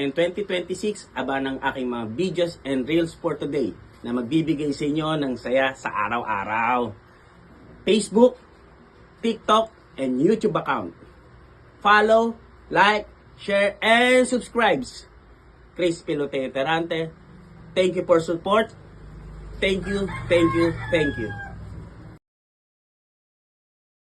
Ngayong 2026, aba ng aking mga videos and reels for today na magbibigay sa inyo ng saya sa araw-araw. Facebook, TikTok, and YouTube account. Follow, like, share, and subscribe. Chris Pilote Terante. Thank you for support. Thank you, thank you, thank you.